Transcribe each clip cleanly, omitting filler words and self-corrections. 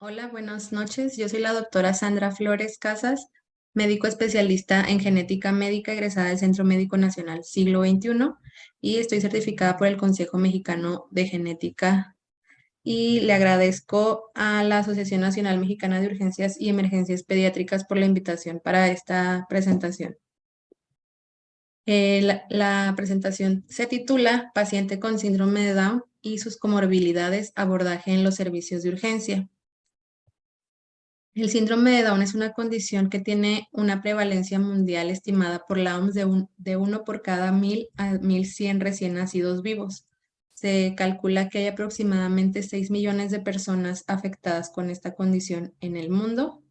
Hola, buenas noches. Yo soy la doctora Sandra Flores Casas, médico especialista en genética médica egresada del Centro Médico Nacional Siglo XXI y estoy certificada por el Consejo Mexicano de Genética y le agradezco a la Asociación Nacional Mexicana de Urgencias y Emergencias Pediátricas por la invitación para esta presentación. La presentación se titula Paciente con síndrome de Down y sus comorbilidades, abordaje en los servicios de urgencia. El síndrome de Down es una condición que tiene una prevalencia mundial estimada por la OMS de 1 por cada 1000 a 1100 recién nacidos vivos. Se calcula que hay aproximadamente 6 millones de personas afectadas con esta condición en el mundo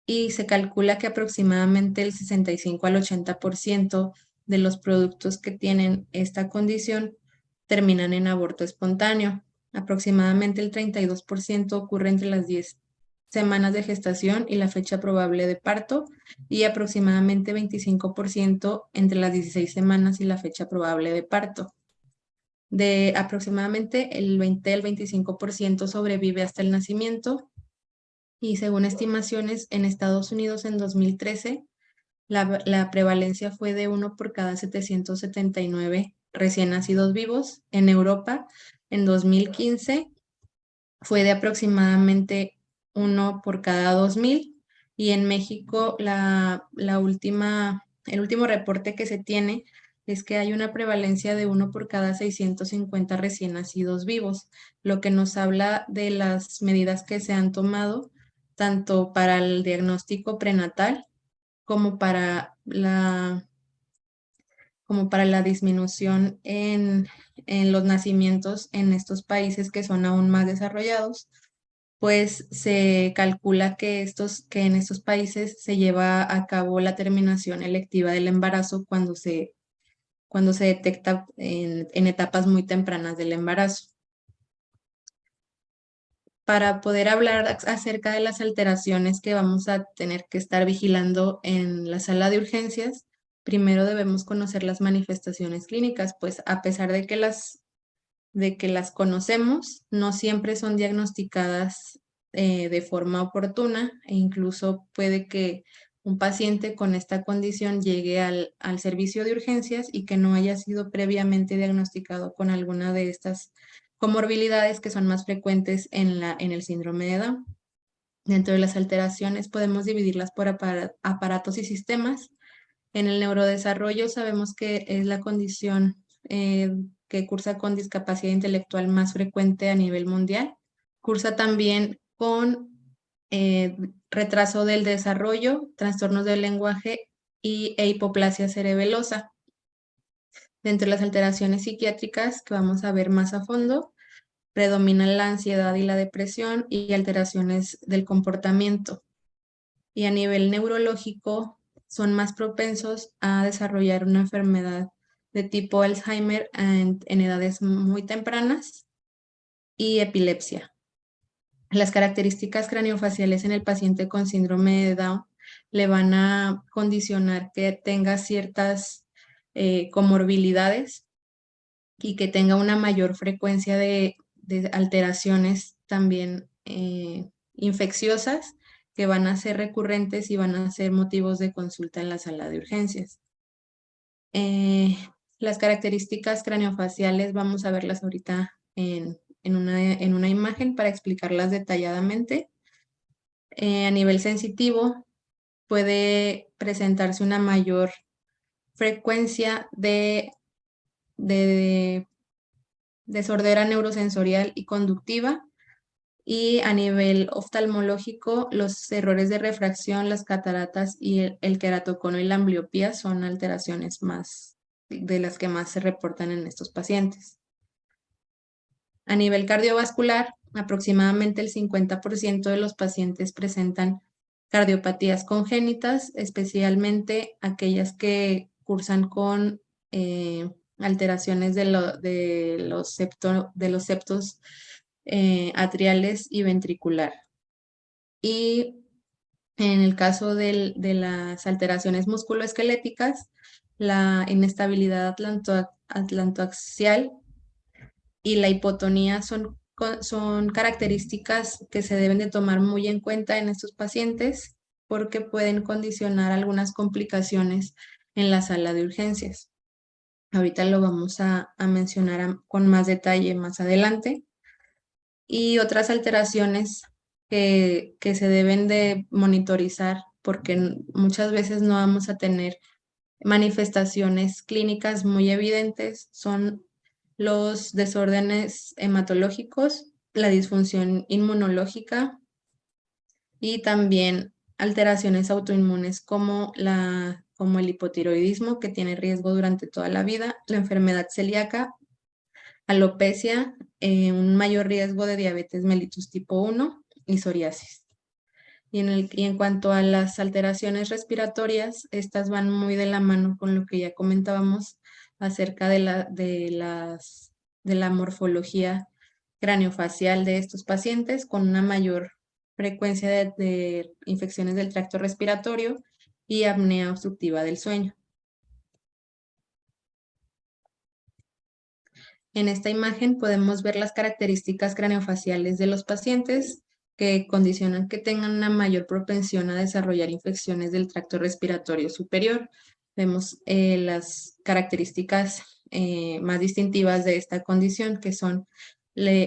y se calcula que aproximadamente el 65 al 80% de los productos que tienen esta condición terminan en aborto espontáneo. Aproximadamente el 32% ocurre entre las 10 semanas de gestación y la fecha probable de parto y aproximadamente 25% entre las 16 semanas y la fecha probable de parto. De aproximadamente el 20 al 25% sobrevive hasta el nacimiento y según estimaciones en Estados Unidos en 2013, la prevalencia fue de 1 por cada 779 recién nacidos vivos. En Europa, en 2015, fue de aproximadamente 1 por cada 2000. Y en México, el último reporte que se tiene es que hay una prevalencia de 1 por cada 650 recién nacidos vivos, lo que nos habla de las medidas que se han tomado tanto para el diagnóstico prenatal como como para la disminución en los nacimientos en estos países que son aún más desarrollados, pues se calcula que en estos países se lleva a cabo la terminación electiva del embarazo cuando se detecta en etapas muy tempranas del embarazo. Para poder hablar acerca de las alteraciones que vamos a tener que estar vigilando en la sala de urgencias, primero debemos conocer las manifestaciones clínicas, pues a pesar de que las conocemos, no siempre son diagnosticadas de forma oportuna e incluso puede que un paciente con esta condición llegue al servicio de urgencias y que no haya sido previamente diagnosticado con alguna de estas comorbilidades que son más frecuentes en el síndrome de Down. Dentro de las alteraciones podemos dividirlas por aparatos y sistemas. En el neurodesarrollo sabemos que es la condición que cursa con discapacidad intelectual más frecuente a nivel mundial. Cursa también con retraso del desarrollo, trastornos del lenguaje e hipoplasia cerebelosa. Dentro de las alteraciones psiquiátricas que vamos a ver más a fondo, predominan la ansiedad y la depresión y alteraciones del comportamiento. Y a nivel neurológico son más propensos a desarrollar una enfermedad de tipo Alzheimer en edades muy tempranas y epilepsia. Las características craniofaciales en el paciente con síndrome de Down le van a condicionar que tenga ciertas comorbilidades y que tenga una mayor frecuencia de alteraciones también infecciosas que van a ser recurrentes y van a ser motivos de consulta en la sala de urgencias. Eh, las características craniofaciales vamos a verlas ahorita en una imagen para explicarlas detalladamente. A nivel sensitivo puede presentarse una mayor frecuencia de desordera neurosensorial y conductiva. Y a nivel oftalmológico, los errores de refracción, las cataratas y el queratocono y la ambliopía son alteraciones más de las que más se reportan en estos pacientes. A nivel cardiovascular, aproximadamente el 50% de los pacientes presentan cardiopatías congénitas, especialmente aquellas que cursan con alteraciones de los septos atriales y ventricular. Y en el caso de las alteraciones musculoesqueléticas, la inestabilidad atlantoaxial y la hipotonía son son características que se deben de tomar muy en cuenta en estos pacientes porque pueden condicionar algunas complicaciones en la sala de urgencias. Ahorita lo vamos a mencionar con más detalle más adelante. Y otras alteraciones que se deben de monitorizar porque muchas veces no vamos a tener manifestaciones clínicas muy evidentes son los desórdenes hematológicos, la disfunción inmunológica y también alteraciones autoinmunes como el hipotiroidismo, que tiene riesgo durante toda la vida, la enfermedad celíaca, alopecia, un mayor riesgo de diabetes mellitus tipo 1 y psoriasis. Y en cuanto a las alteraciones respiratorias, estas van muy de la mano con lo que ya comentábamos acerca de la morfología craneofacial de estos pacientes, con una mayor frecuencia de infecciones del tracto respiratorio y apnea obstructiva del sueño. En esta imagen podemos ver las características craneofaciales de los pacientes que condicionan que tengan una mayor propensión a desarrollar infecciones del tracto respiratorio superior. Vemos las características más distintivas de esta condición, que son la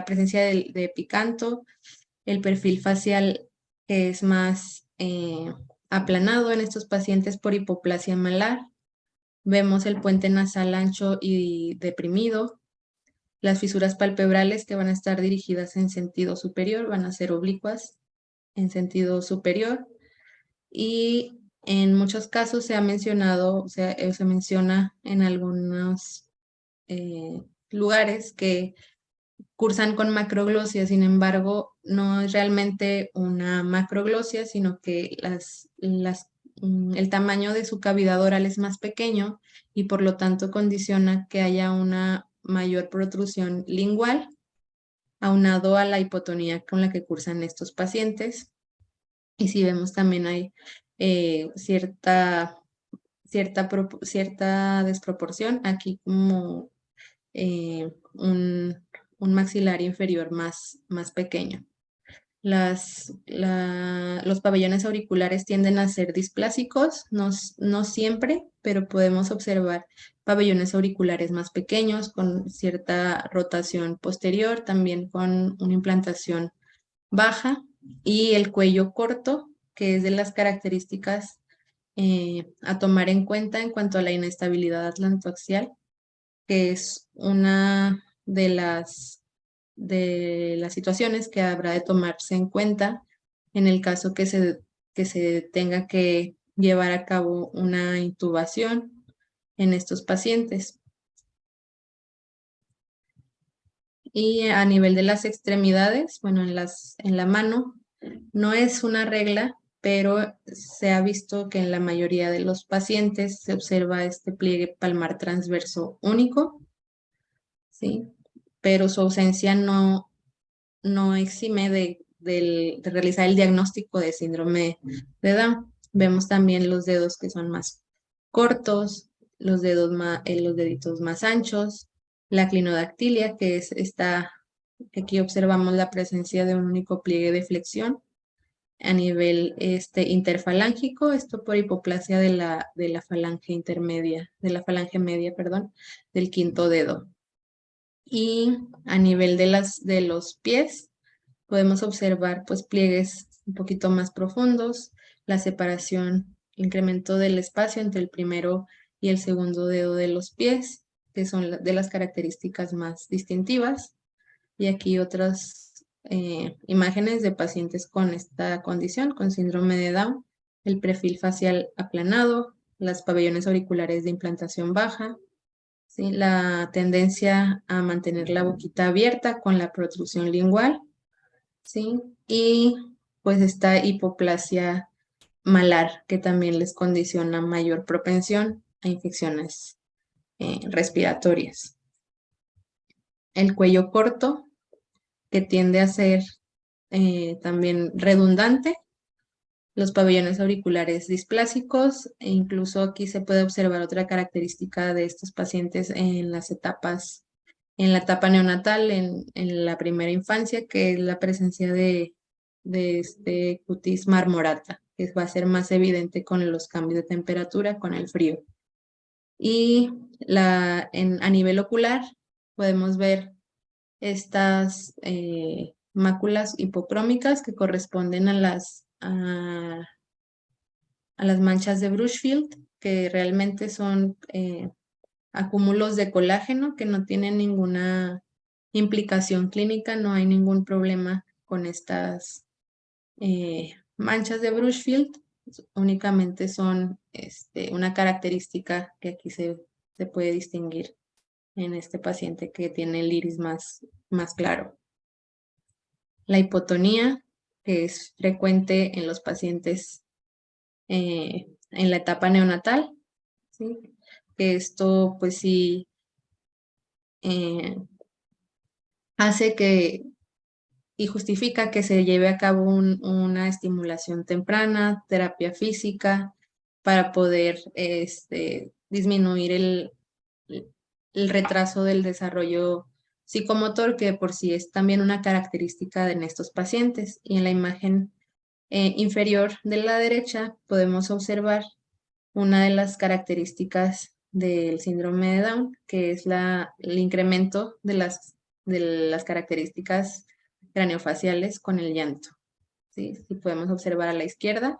presencia de picanto, el perfil facial que es más aplanado en estos pacientes por hipoplasia malar. Vemos el puente nasal ancho y deprimido. Las fisuras palpebrales que van a estar dirigidas en sentido superior, van a ser oblicuas en sentido superior. Y en muchos casos se ha mencionado, se menciona en algunos lugares que cursan con macroglosia, sin embargo, no es realmente una macroglosia, sino que el tamaño de su cavidad oral es más pequeño y por lo tanto condiciona que haya una mayor protrusión lingual, aunado a la hipotonía con la que cursan estos pacientes. Y si vemos también hay cierta desproporción aquí como un maxilar inferior más pequeño. Los pabellones auriculares tienden a ser displásicos, no siempre, pero podemos observar pabellones auriculares más pequeños con cierta rotación posterior, también con una implantación baja y el cuello corto, que es de las características a tomar en cuenta en cuanto a la inestabilidad atlantoaxial, que es una de las situaciones que habrá de tomarse en cuenta en el caso que se tenga que llevar a cabo una intubación en estos pacientes. Y a nivel de las extremidades, bueno, en la mano, no es una regla, pero se ha visto que en la mayoría de los pacientes se observa este pliegue palmar transverso único, ¿sí? Pero su ausencia no exime de realizar el diagnóstico de síndrome de Down. Vemos también los dedos que son más cortos, los deditos más anchos, la clinodactilia, que es aquí observamos la presencia de un único pliegue de flexión a nivel interfalángico, esto por hipoplasia de la falange intermedia, de la falange media, perdón, del quinto dedo. Y a nivel de los pies, podemos observar pues pliegues un poquito más profundos, la separación, incremento del espacio entre el primero y el segundo dedo de los pies, que son de las características más distintivas. Y aquí otras imágenes de pacientes con esta condición, con síndrome de Down, el perfil facial aplanado, las pabellones auriculares de implantación baja, ¿sí? La tendencia a mantener la boquita abierta con la protrusión lingual, ¿sí? Y pues esta hipoplasia malar que también les condiciona mayor propensión a infecciones respiratorias. El cuello corto, que tiende a ser también redundante, los pabellones auriculares displásicos, e incluso aquí se puede observar otra característica de estos pacientes en las etapas, en la etapa neonatal, en la primera infancia, que es la presencia de este cutis marmorata, que va a ser más evidente con los cambios de temperatura, con el frío. Y a nivel ocular podemos ver estas máculas hipocrómicas que corresponden a las manchas de Brushfield, que realmente son acúmulos de colágeno que no tienen ninguna implicación clínica, no hay ningún problema con estas manchas de Brushfield, únicamente son una característica que aquí se puede distinguir en este paciente que tiene el iris más claro. La hipotonía, que es frecuente en los pacientes en la etapa neonatal, ¿sí? Que esto pues sí eh, hace que y justifica que se lleve a cabo una estimulación temprana, terapia física, para poder disminuir el retraso del desarrollo psicomotor, que por sí es también una característica en estos pacientes. Y en la imagen inferior de la derecha podemos observar una de las características del síndrome de Down, que es el incremento de las características craneofaciales con el llanto. ¿Sí? Si podemos observar a la izquierda,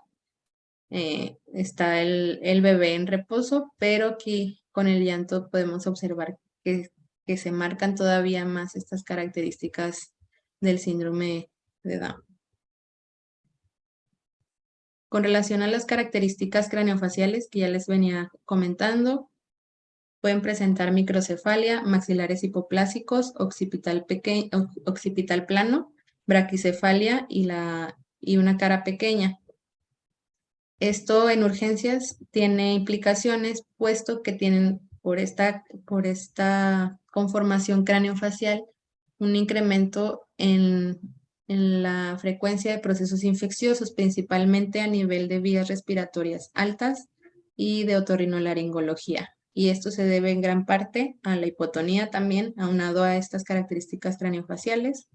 está el bebé en reposo, pero aquí con el llanto podemos observar que se marcan todavía más estas características del síndrome de Down. Con relación a las características craneofaciales que ya les venía comentando, pueden presentar microcefalia, maxilares hipoplásicos, occipital plano, braquicefalia y una cara pequeña. Esto en urgencias tiene implicaciones, puesto que tienen por esta conformación craneofacial un incremento en la frecuencia de procesos infecciosos, principalmente a nivel de vías respiratorias altas y de otorrinolaringología. Y esto se debe en gran parte a la hipotonía también, aunado a estas características craneofaciales,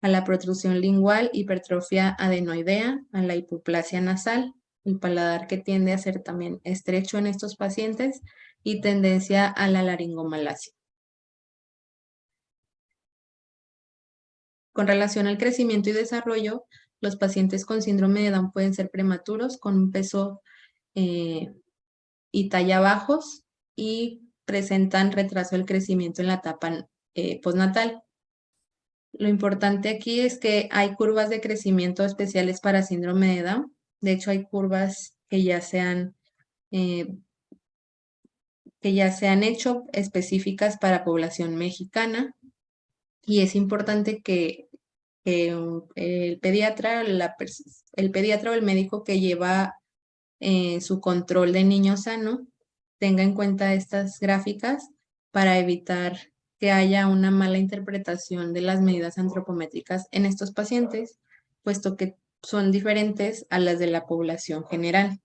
a la protrusión lingual, hipertrofia adenoidea, a la hipoplasia nasal, el paladar que tiende a ser también estrecho en estos pacientes y tendencia a la laringomalacia. Con relación al crecimiento y desarrollo, los pacientes con síndrome de Down pueden ser prematuros con un peso y talla bajos y presentan retraso del crecimiento en la etapa postnatal. Lo importante aquí es que hay curvas de crecimiento especiales para síndrome de Down. De hecho, hay curvas eh, que ya se han hecho específicas para población mexicana y es importante que el pediatra, el pediatra o el médico que lleva su control de niño sano tenga en cuenta estas gráficas para evitar que haya una mala interpretación de las medidas antropométricas en estos pacientes, puesto que son diferentes a las de la población general.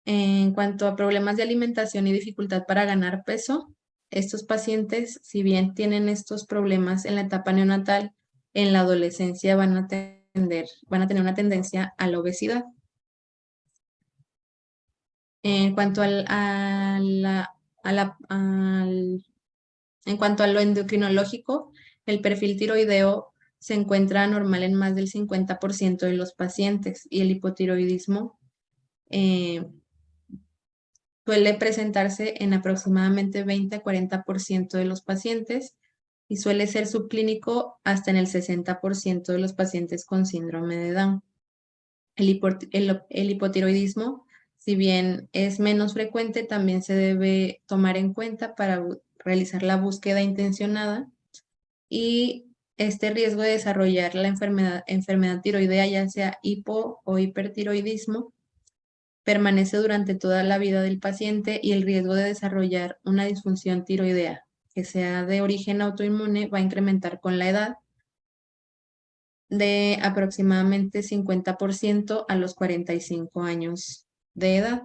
En cuanto a problemas de alimentación y dificultad para ganar peso, estos pacientes, si bien tienen estos problemas en la etapa neonatal, en la adolescencia van a tener una tendencia a la obesidad. En cuanto en cuanto a lo endocrinológico, el perfil tiroideo se encuentra normal en más del 50% de los pacientes y el hipotiroidismo suele presentarse en aproximadamente 20 a 40% de los pacientes y suele ser subclínico hasta en el 60% de los pacientes con síndrome de Down. El hipotiroidismo, si bien es menos frecuente, también se debe tomar en cuenta para realizar la búsqueda intencionada y este riesgo de desarrollar la enfermedad tiroidea, ya sea hipo o hipertiroidismo, permanece durante toda la vida del paciente y el riesgo de desarrollar una disfunción tiroidea que sea de origen autoinmune va a incrementar con la edad de aproximadamente 50% a los 45 años de edad.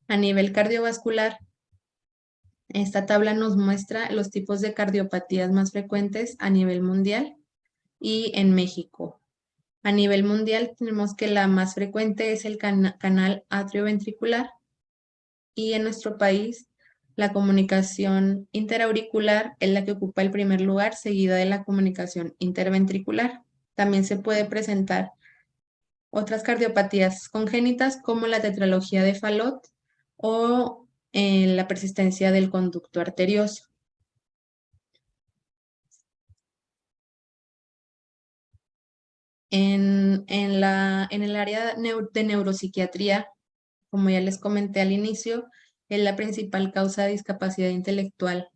A nivel cardiovascular, esta tabla nos muestra los tipos de cardiopatías más frecuentes a nivel mundial y en México. A nivel mundial tenemos que la más frecuente es el canal atrioventricular y en nuestro país la comunicación interauricular es la que ocupa el primer lugar, seguida de la comunicación interventricular. También se puede presentar otras cardiopatías congénitas como la tetralogía de Fallot o la persistencia del conducto arterioso. En el área de neuropsiquiatría, como ya les comenté al inicio, es la principal causa de discapacidad intelectual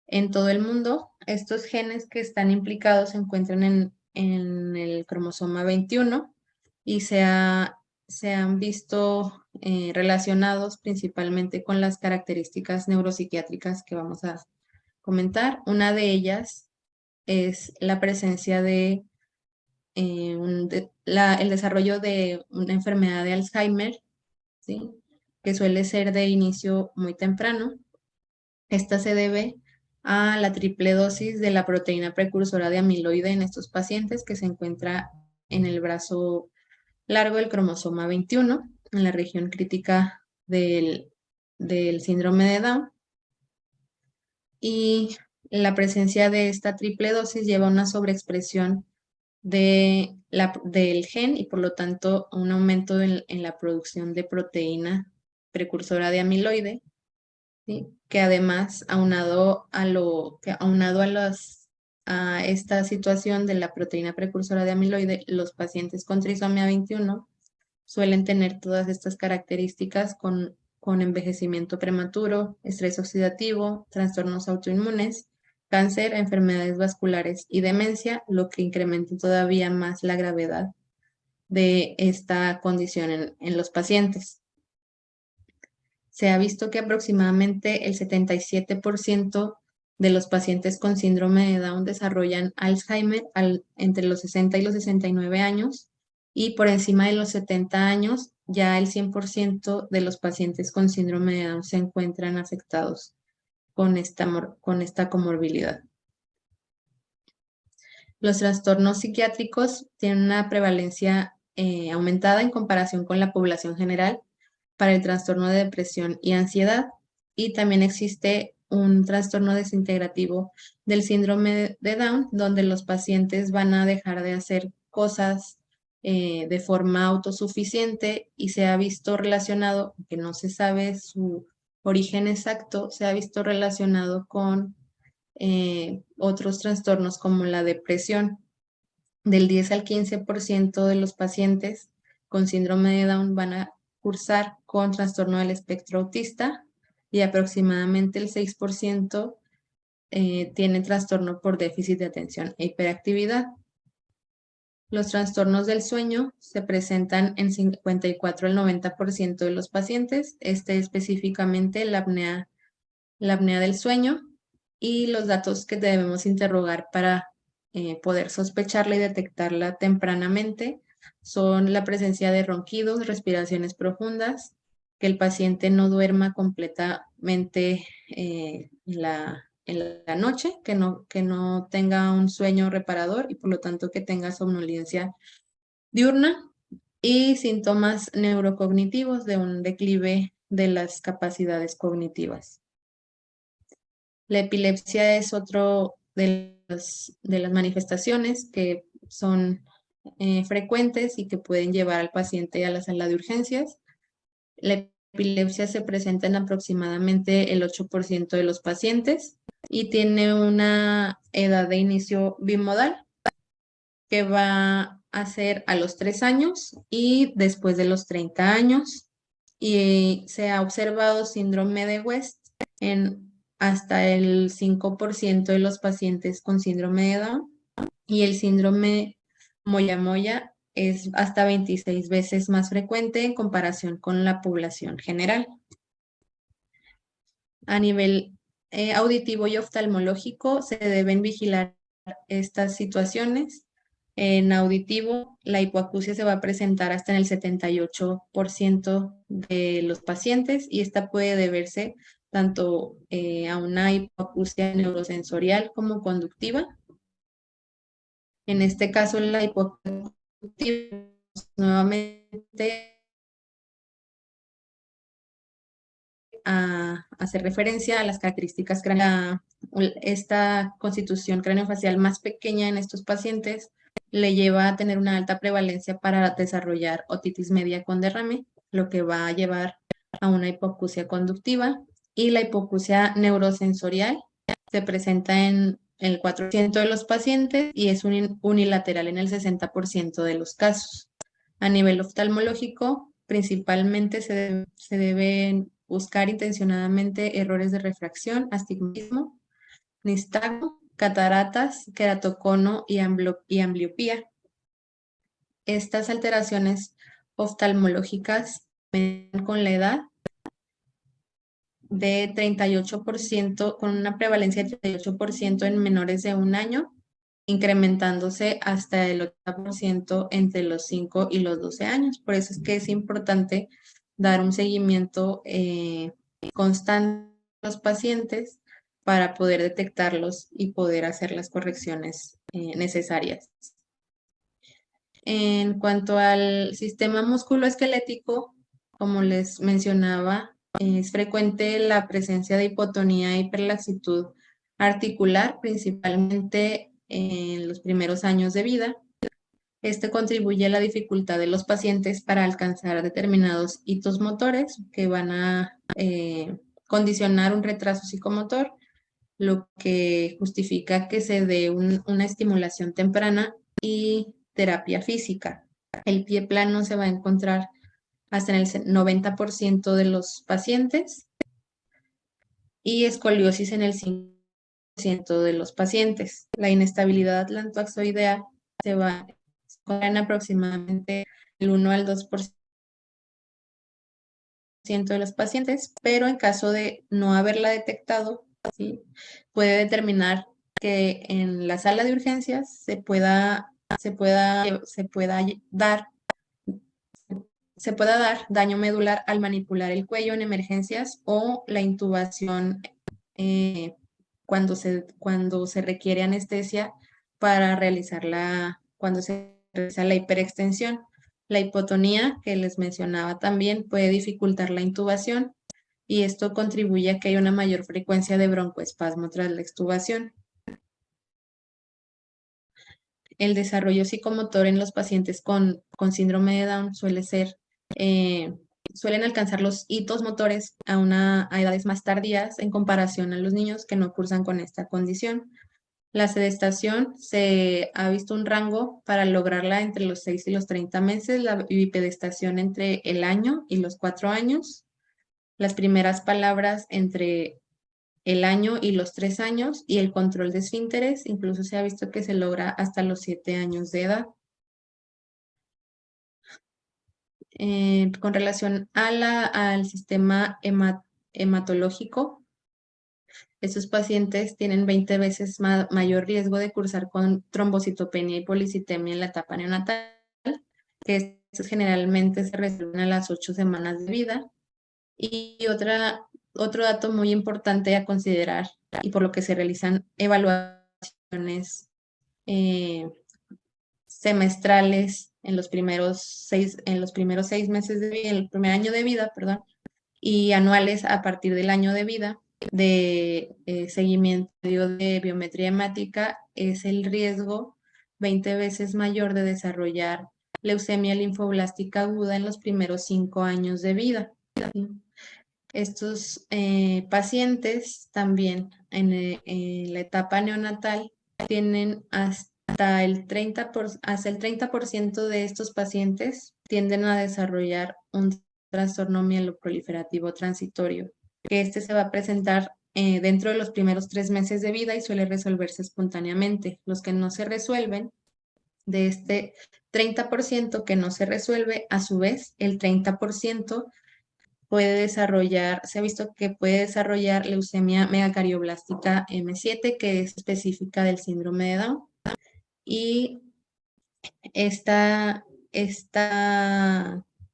en todo el mundo. Estos genes que están implicados se encuentran en el cromosoma 21 y se han visto relacionados principalmente con las características neuropsiquiátricas que vamos a comentar. Una de ellas es la presencia de, el desarrollo de una enfermedad de Alzheimer, ¿sí? Que suele ser de inicio muy temprano. Esta se debe a la triple dosis de la proteína precursora de amiloide en estos pacientes que se encuentra en el brazo largo del cromosoma 21, en la región crítica del síndrome de Down. Y la presencia de esta triple dosis lleva a una sobreexpresión del gen y por lo tanto un aumento en la producción de proteína precursora de amiloide, ¿sí? Que además, a esta situación de la proteína precursora de amiloide, los pacientes con trisomía 21 suelen tener todas estas características con envejecimiento prematuro, estrés oxidativo, trastornos autoinmunes, cáncer, enfermedades vasculares y demencia, lo que incrementa todavía más la gravedad de esta condición en los pacientes. Se ha visto que aproximadamente el 77% de los pacientes con síndrome de Down desarrollan Alzheimer entre los 60 y los 69 años y por encima de los 70 años ya el 100% de los pacientes con síndrome de Down se encuentran afectados con esta comorbilidad. Los trastornos psiquiátricos tienen una prevalencia aumentada en comparación con la población general para el trastorno de depresión y ansiedad. Y también existe un trastorno desintegrativo del síndrome de Down, donde los pacientes van a dejar de hacer cosas de forma autosuficiente y se ha visto relacionado, que no se sabe su origen exacto, se ha visto relacionado con otros trastornos como la depresión. Del 10 al 15% de los pacientes con síndrome de Down van a cursar con trastorno del espectro autista y aproximadamente el 6% tiene trastorno por déficit de atención e hiperactividad. Los trastornos del sueño se presentan en 54 al 90% de los pacientes, específicamente la apnea del sueño, y los datos que debemos interrogar para poder sospecharla y detectarla tempranamente son la presencia de ronquidos, respiraciones profundas, que el paciente no duerma completamente en la noche, que no tenga un sueño reparador y por lo tanto que tenga somnolencia diurna y síntomas neurocognitivos de un declive de las capacidades cognitivas. La epilepsia es otro de las manifestaciones que son frecuentes y que pueden llevar al paciente a la sala de urgencias. La epilepsia se presenta en aproximadamente el 8% de los pacientes y tiene una edad de inicio bimodal que va a ser a los 3 años y después de los 30 años. Y se ha observado síndrome de West en hasta el 5% de los pacientes con síndrome de Down y el síndrome Moya-Moya es hasta 26 veces más frecuente en comparación con la población general. A nivel auditivo y oftalmológico se deben vigilar estas situaciones En auditivo, la hipoacusia se va a presentar hasta en el 78% de los pacientes y esta puede deberse tanto a una hipoacusia neurosensorial como conductiva. En este caso, la hipoacusia conductiva nuevamente a hacer referencia a las características craneales. Esta constitución craneofacial más pequeña en estos pacientes le lleva a tener una alta prevalencia para desarrollar otitis media con derrame, lo que va a llevar a una hipoacusia conductiva. Y la hipoacusia neurosensorial se presenta en el 4% de los pacientes y es unilateral en el 60% de los casos. A nivel oftalmológico, principalmente se deben buscar intencionadamente errores de refracción, astigmatismo, nistagmo, cataratas, queratocono y ambliopía. Estas alteraciones oftalmológicas ven con la edad de 38%, con una prevalencia de 38% en menores de 1 año, incrementándose hasta el 80% entre los 5 y los 12 años. Por eso es que es importante dar un seguimiento constante a los pacientes para poder detectarlos y poder hacer las correcciones necesarias. En cuanto al sistema musculoesquelético, como les mencionaba, es frecuente la presencia de hipotonía e hiperlaxitud articular, principalmente en los primeros años de vida. Este contribuye a la dificultad de los pacientes para alcanzar determinados hitos motores que van a condicionar un retraso psicomotor, lo que justifica que se dé una estimulación temprana y terapia física. El pie plano se va a encontrar hasta en el 90% de los pacientes y escoliosis en el 5% de los pacientes. La inestabilidad atlantoaxoidea se va a encontrar en aproximadamente el 1 al 2% de los pacientes, pero en caso de no haberla detectado, ¿sí?, puede determinar que en la sala de urgencias se pueda dar daño medular al manipular el cuello en emergencias o la intubación cuando se requiere anestesia para cuando se realiza la hiperextensión. La hipotonía, que les mencionaba también, puede dificultar la intubación y esto contribuye a que haya una mayor frecuencia de broncoespasmo tras la extubación. El desarrollo psicomotor en los pacientes con síndrome de Down suelen alcanzar los hitos motores a edades más tardías en comparación a los niños que no cursan con esta condición. La sedestación se ha visto un rango para lograrla entre los 6 y los 30 meses, la bipedestación entre el año y los 4 años, las primeras palabras entre el año y los 3 años, y el control de esfínteres incluso se ha visto que se logra hasta los 7 años de edad. Con relación al sistema hematológico, estos pacientes tienen 20 veces mayor riesgo de cursar con trombocitopenia y policitemia en la etapa neonatal, que estos generalmente se resuelven a las 8 semanas de vida. Y otro dato muy importante a considerar, y por lo que se realizan evaluaciones semestrales en los primeros 6 meses de vida, en el primer año de vida, perdón, y anuales a partir del año de vida de seguimiento de biometría hemática, es el riesgo 20 veces mayor de desarrollar leucemia linfoblástica aguda en los primeros 5 años de vida. ¿Sí? Estos pacientes también en la etapa neonatal tienen hasta el 30% de estos pacientes tienden a desarrollar un trastorno mieloproliferativo transitorio, que este se va a presentar dentro de los primeros 3 meses de vida y suele resolverse espontáneamente. Los que no se resuelven, de este 30% que no se resuelve, a su vez, el 30% se ha visto que puede desarrollar leucemia megacarioblástica M7, que es específica del síndrome de Down. Y Esta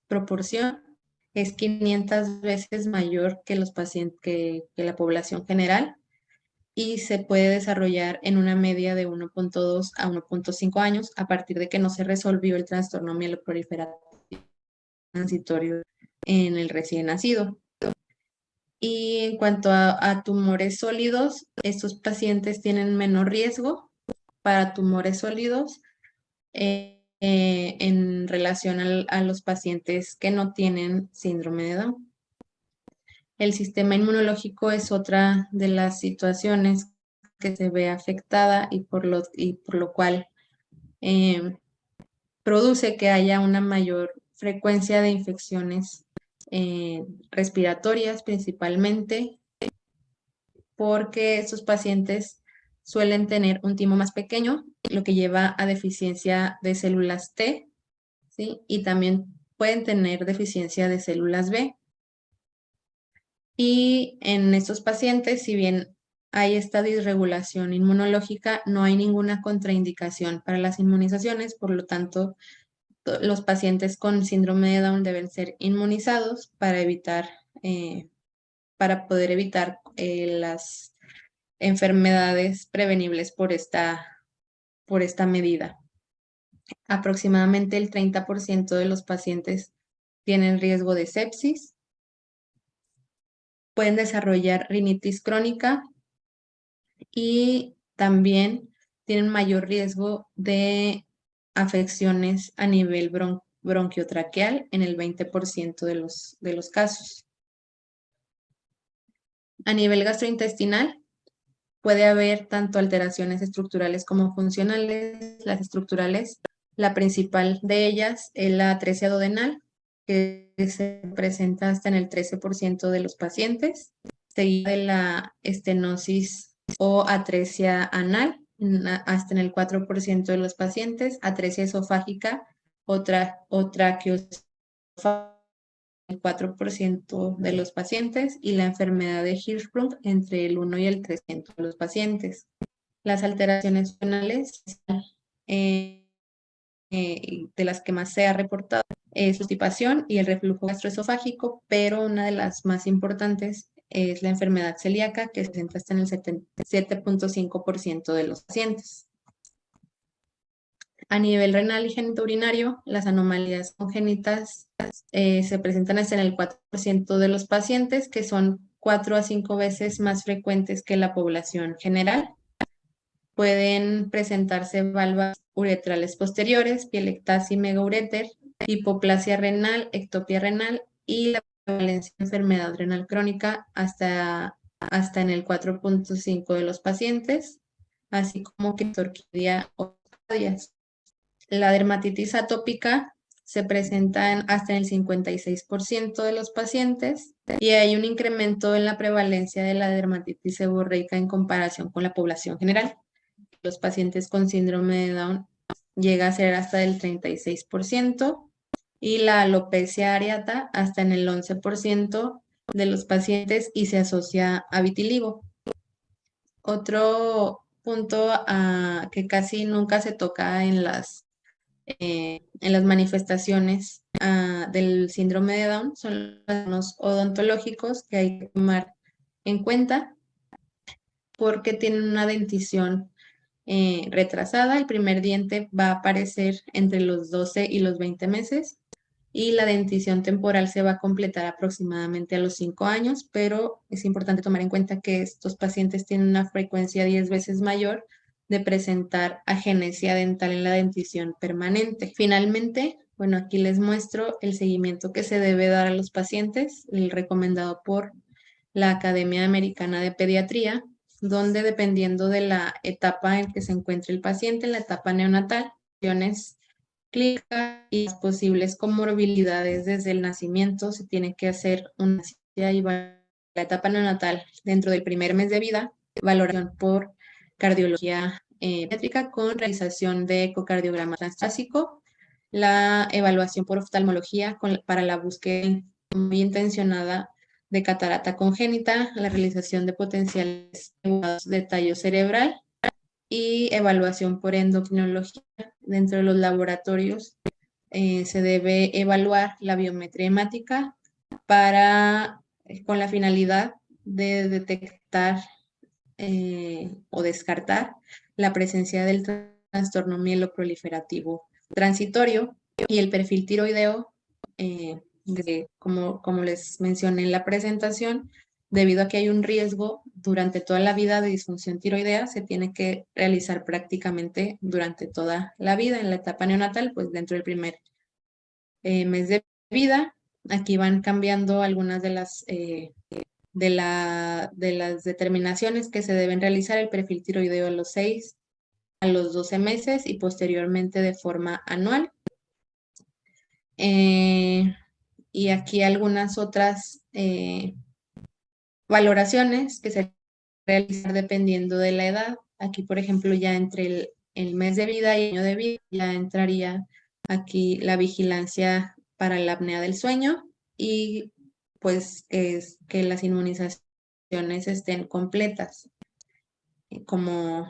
proporción es 500 veces mayor que los pacientes que la población general y se puede desarrollar en una media de 1.2 a 1.5 años a partir de que no se resolvió el trastorno mieloproliferativo transitorio en el recién nacido. Y en cuanto a tumores sólidos, estos pacientes tienen menor riesgo para tumores sólidos en relación a los pacientes que no tienen síndrome de Down. El sistema inmunológico es otra de las situaciones que se ve afectada y por lo cual eh, produce que haya una mayor frecuencia de infecciones respiratorias principalmente, porque estos pacientes suelen tener un timo más pequeño, lo que lleva a deficiencia de células T, ¿sí? Y también pueden tener deficiencia de células B. Y en estos pacientes, si bien hay esta disregulación inmunológica, no hay ninguna contraindicación para las inmunizaciones, por lo tanto, los pacientes con síndrome de Down deben ser inmunizados para poder evitar las enfermedades prevenibles por esta medida. Aproximadamente el 30% de los pacientes tienen riesgo de sepsis, pueden desarrollar rinitis crónica y también tienen mayor riesgo de afecciones a nivel bronquiotraqueal en el 20% de los casos. A nivel gastrointestinal, puede haber tanto alteraciones estructurales como funcionales. Las estructurales, la principal de ellas es la atresia duodenal, que se presenta hasta en el 13% de los pacientes, seguida de la estenosis o atresia anal, hasta en el 4% de los pacientes, atresia esofágica o traqueosofágica el 4% de los pacientes y la enfermedad de Hirschsprung entre el 1 y el 3% de los pacientes. Las alteraciones funcionales de las que más se ha reportado es constipación y el reflujo gastroesofágico, pero una de las más importantes es la enfermedad celíaca, que se presenta hasta en el 7.5% de los pacientes. A nivel renal y genitourinario, las anomalías congénitas se presentan hasta en el 4% de los pacientes, que son 4 a 5 veces más frecuentes que la población general. Pueden presentarse valvas uretrales posteriores, pielectasia y megaureter, hipoplasia renal, ectopia renal y la prevalencia de enfermedad renal crónica hasta en el 4.5 de los pacientes, así como criptorquidia o cadias. La dermatitis atópica se presenta hasta en el 56% de los pacientes y hay un incremento en la prevalencia de la dermatitis seborreica en comparación con la población general. Los pacientes con síndrome de Down llega a ser hasta el 36% y la alopecia areata hasta en el 11% de los pacientes y se asocia a vitiligo. Otro punto que casi nunca se toca en las manifestaciones del síndrome de Down son los odontológicos que hay que tomar en cuenta porque tienen una dentición retrasada. El primer diente va a aparecer entre los 12 y los 20 meses y la dentición temporal se va a completar aproximadamente a los 5 años, pero es importante tomar en cuenta que estos pacientes tienen una frecuencia 10 veces mayor de presentar agenesia dental en la dentición permanente. Finalmente, bueno, aquí les muestro el seguimiento que se debe dar a los pacientes, el recomendado por la Academia Americana de Pediatría, donde dependiendo de la etapa en que se encuentre el paciente, en la etapa neonatal, clínica y las posibles comorbilidades desde el nacimiento, se tiene que hacer una cita y la etapa neonatal dentro del primer mes de vida, valoración por cardiología pediátrica con realización de ecocardiograma transtásico, la evaluación por oftalmología para la búsqueda muy intencionada de catarata congénita, la realización de potenciales de tallo cerebral y evaluación por endocrinología dentro de los laboratorios se debe evaluar la biometría hemática con la finalidad de detectar o descartar la presencia del trastorno mieloproliferativo transitorio y el perfil tiroideo, como les mencioné en la presentación, debido a que hay un riesgo durante toda la vida de disfunción tiroidea, se tiene que realizar prácticamente durante toda la vida. En la etapa neonatal, pues dentro del primer mes de vida. Aquí van cambiando algunas de las determinaciones que se deben realizar: el perfil tiroideo a los 6, a los 12 meses y posteriormente de forma anual. Y aquí algunas otras valoraciones que se realizan dependiendo de la edad. Aquí, por ejemplo, ya entre el mes de vida y el año de vida, ya entraría aquí la vigilancia para la apnea del sueño y pues es que las inmunizaciones estén completas. Como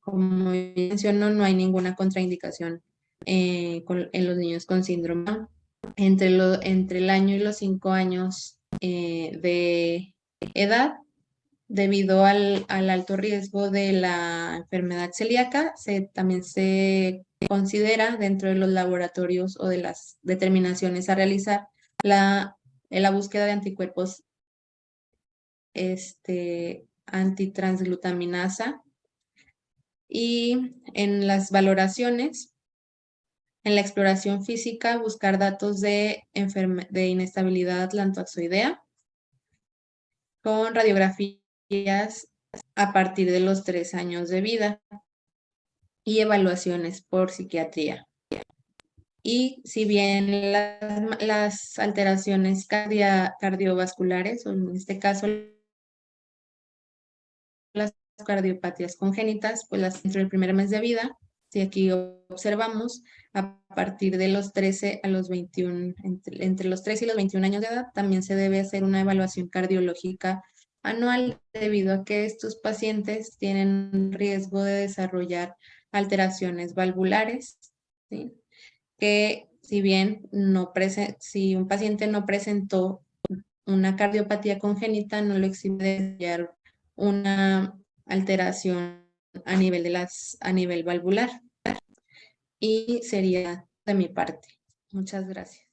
menciono, no hay ninguna contraindicación en los niños con síndrome Down. Entre el año y los 5 años de edad, debido al alto riesgo de la enfermedad celíaca, también se considera dentro de los laboratorios o de las determinaciones a realizar la búsqueda de anticuerpos antitransglutaminasa. Y en las valoraciones, en la exploración física, buscar datos de inestabilidad atlantoxoidea con radiografías a partir de los 3 años de vida y evaluaciones por psiquiatría. Y si bien las alteraciones cardiovasculares, o en este caso las cardiopatías congénitas, pues las dentro del primer mes de vida, si aquí observamos, a partir de los 13 a los 21, entre los 13 y los 21 años de edad, también se debe hacer una evaluación cardiológica anual, debido a que estos pacientes tienen riesgo de desarrollar alteraciones valvulares, ¿sí? Que si bien si un paciente no presentó una cardiopatía congénita, no lo exime de desarrollar una alteración a nivel valvular. Y sería de mi parte. Muchas gracias.